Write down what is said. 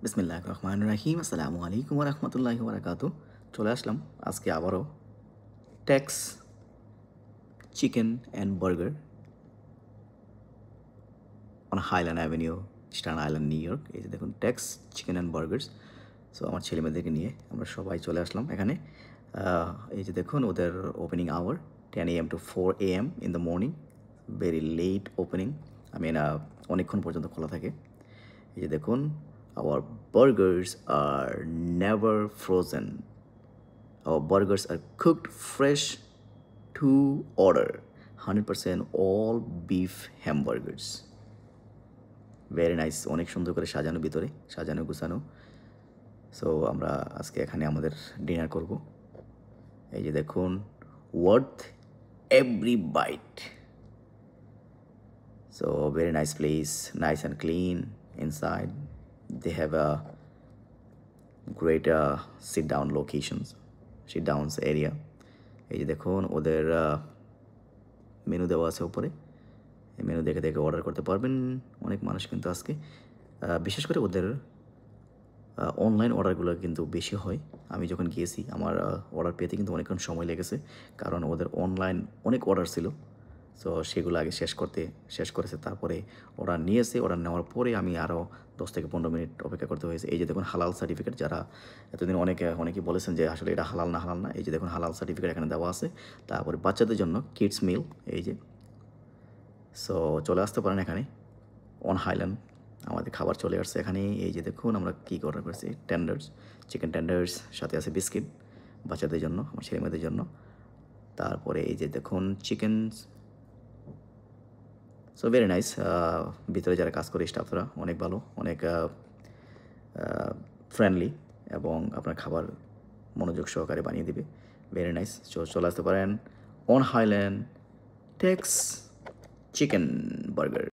বিসমিল্লাহির রহমানির রহিম। আসসালামু আলাইকুম ওয়া রাহমাতুল্লাহি ওয়া বারাকাতুহু। চলে আসলাম আজকে আবারও Tex chicken and burger on Highland avenue, Staten Island, New York. এই যে দেখুন Tex chicken and burgers. So আমার ছেলেমেয়েদেরকে নিয়ে আমরা সবাই চলে আসলাম এখানে। এই যে দেখুন ওদের opening hour 10 AM to 4 AM in the morning. Very late opening, অনেকক্ষণ পর্যন্ত খোলা থাকে। এই যে দেখুন, our burgers are never frozen. Our burgers are cooked fresh to order. 100% all beef hamburgers. Very nice, অনেক সুন্দর করে সাজানো, ভিতরে সাজানো গুছানো। সো আমরা আজকে এখানে আমাদের ডিনার করব। এই যে দেখুন, worth every bite. So very nice place, nice and clean inside. They have a great sit down locations, sit downs area. এই যে দেখুন ওদের মেনু দেওয়া আছে উপরে। এই মেনু দেখে দেখে অর্ডার করতে পারবেন। অনেক মানুষ কিন্তু আজকে বিশেষ করে ওদের অনলাইন অর্ডারগুলো কিন্তু বেশি হয়। আমি যখন গিয়েছি আমার অর্ডার পেতে কিন্তু অনেকক্ষণ সময় লেগেছে, কারণ ওদের অনলাইন অনেক অর্ডার ছিল। সো সেগুলো আগে শেষ করেছে, তারপরে অর্ডার নিয়েছে। অর্ডার নেওয়ার পরে আমি আরও 10 থেকে 15 মিনিট অপেক্ষা করতে হয়েছে। এই যে দেখুন হালাল সার্টিফিকেট, যারা এতদিন অনেকেই বলেছেন যে আসলে এটা হালাল না। এই যে দেখুন হালাল সার্টিফিকেট এখানে দেওয়া আছে। তারপরে বাচ্চাদের জন্য কিডস মিল, এই যে। সো চলে আসতে পারেন এখানে অন হাইল্যান্ড। আমাদের খাবার চলে আসছে এখানে। এই যে দেখুন আমরা কী অর্ডার করেছি, টেন্ডার্স, চিকেন টেন্ডার্স, সাথে আছে বিস্কিট বাচ্চাদের জন্য, আমার ছেলেমেয়েদের জন্য। তারপরে এই যে দেখুন চিকেন। So very nice. ভিতরে যারা কাজ করে স্টাফরা অনেক ভালো, অনেক ফ্রেন্ডলি, এবং আপনার খাবার মনোযোগ সহকারে বানিয়ে দিবে। Very nice. চলে আসতে পারেন on Highland Tex chicken burger.